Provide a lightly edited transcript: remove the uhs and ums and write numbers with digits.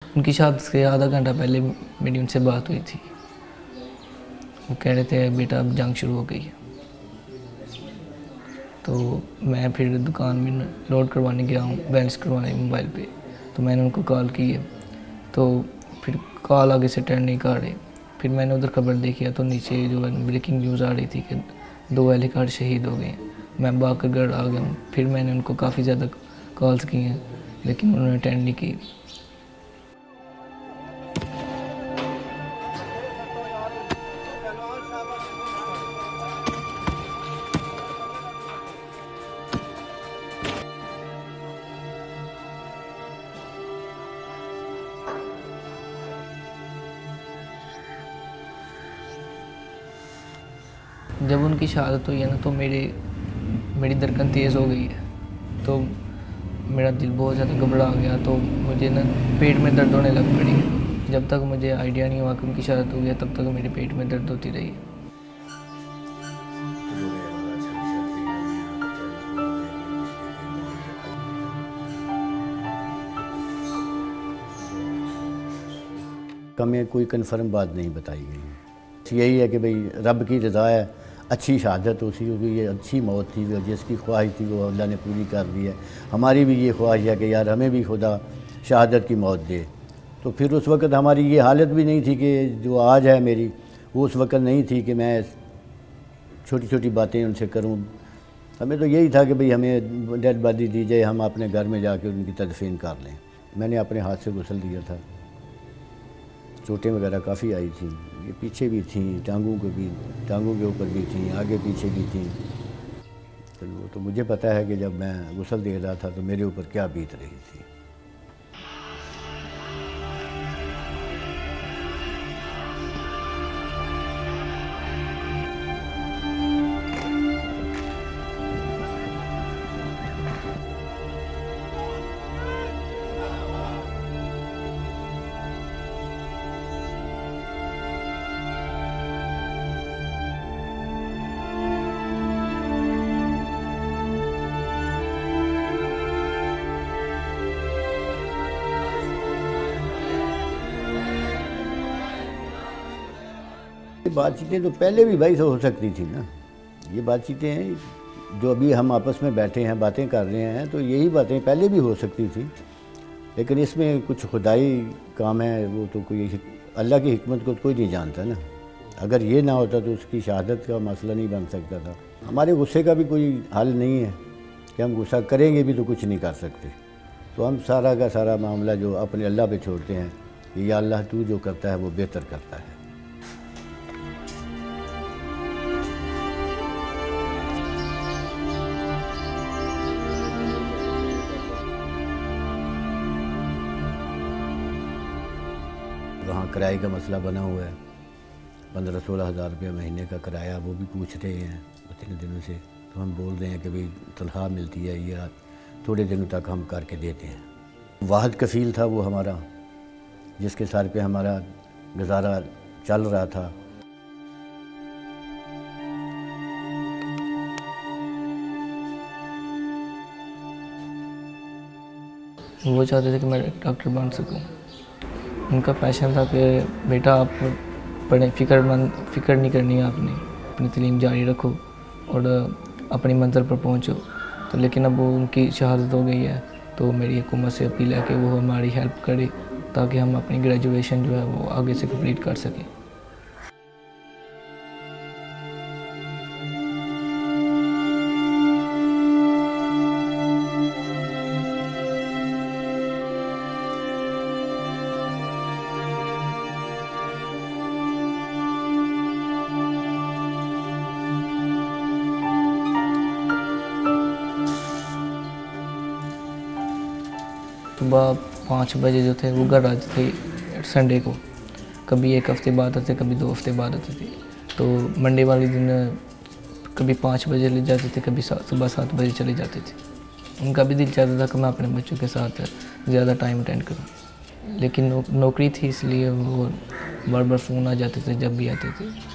उनकी शादी से आधा घंटा पहले मेरी उनसे बात हुई थी। वो कह रहे थे बेटा अब जंग शुरू हो गई है। तो मैं फिर दुकान में लोड करवाने गया हूँ, बैलेंस करवाने मोबाइल पे। तो मैंने उनको कॉल की है, तो फिर कॉल आगे से अटेंड नहीं कर रहे। फिर मैंने उधर खबर देखी तो नीचे जो है ब्रेकिंग न्यूज़ आ रही थी कि 2 एहलकार शहीद हो गए। मैं भाग कर घर आ गया हूँ। फिर मैंने उनको काफ़ी ज़्यादा कॉल्स की हैं, लेकिन उन्होंने अटेंड नहीं की। जब उनकी शहादत हुई है ना, तो मेरी धड़कन तेज़ हो गई है। तो मेरा दिल बहुत ज़्यादा घबरा गया। तो मुझे ना पेट में दर्द होने लग पड़ी। जब तक मुझे आइडिया नहीं हुआ कि उनकी शहादत हो गया, तब तक मेरे पेट में दर्द होती रही। हमें कोई कन्फर्म बात नहीं बताई गई। यही है कि भाई रब की रज़ा है, अच्छी शहादत उसी की, ये अच्छी मौत थी, वो जिसकी ख्वाहिश थी वो अल्लाह ने पूरी कर दी है। हमारी भी ये ख्वाहिश है कि यार हमें भी खुदा शहादत की मौत दे। तो फिर उस वक़्त हमारी ये हालत भी नहीं थी कि जो आज है मेरी, वो उस वक़्त नहीं थी कि मैं छोटी छोटी बातें उनसे करूँ। हमें तो यही था कि भाई हमें डेड बॉडी दी जाए, हम अपने घर में जाके उनकी तदफीन कर लें। मैंने अपने हाथ से गुस्ल दिया था। चोटें वगैरह काफ़ी आई थी, ये पीछे भी थी, टांगों के ऊपर भी थी, आगे पीछे भी थी। तो मुझे पता है कि जब मैं गुस्ल दे रहा था तो मेरे ऊपर क्या बीत रही थी। बातचीतें तो पहले भी भाई हो सकती थी ना। ये बातचीतें हैं जो अभी हम आपस में बैठे हैं बातें कर रहे हैं, तो यही बातें पहले भी हो सकती थी। लेकिन इसमें कुछ खुदाई काम है, वो तो कोई अल्लाह की हिकमत को कोई नहीं जानता ना। अगर ये ना होता तो उसकी शहादत का मसला नहीं बन सकता था। हमारे गुस्से का भी कोई हल नहीं है कि हम गुस्सा करेंगे भी तो कुछ नहीं कर सकते। तो हम सारा का सारा मामला जो अपने अल्लाह पे छोड़ते हैं कि या अल्लाह तू जो करता है वो बेहतर करता है। वहाँ किराए का मसला बना हुआ है, 15-16 हज़ार रुपये महीने का किराया, वो भी पूछ रहे हैं इतने दिनों से। तो हम बोल रहे हैं कि भाई तनख्वाह मिलती है या थोड़े दिनों तक हम करके देते हैं। वाहिद कफ़ील था वो हमारा, जिसके सर पे हमारा गुजारा चल रहा था। वो चाहते थे कि मैं डॉक्टर बन सकूं। उनका पैशन था कि बेटा आप पढ़ें, फ़िक्र नहीं करनी है आपने, अपनी तालीम जारी रखो और अपनी मंज़िल पर पहुंचो। तो लेकिन अब वो उनकी शहादत हो गई है, तो मेरी हुकूमत से अपील है कि वो हमारी हेल्प करे ताकि हम अपनी ग्रेजुएशन जो है वो आगे से कंप्लीट कर सकें। सुबह 5 बजे जो थे वो घर आते थे संडे को। कभी 1 हफ़्ते बाद आते, कभी 2 हफ़्ते बाद आते थे। तो मंडे वाले दिन कभी 5 बजे ले जाते थे, कभी सुबह 7 बजे चले जाते थे। उनका भी दिल चाहता था कि मैं अपने बच्चों के साथ ज़्यादा टाइम अटेंड करूँ, लेकिन नौकरी थी इसलिए वो बार बार फ़ोन आ जाते थे जब भी आते थे।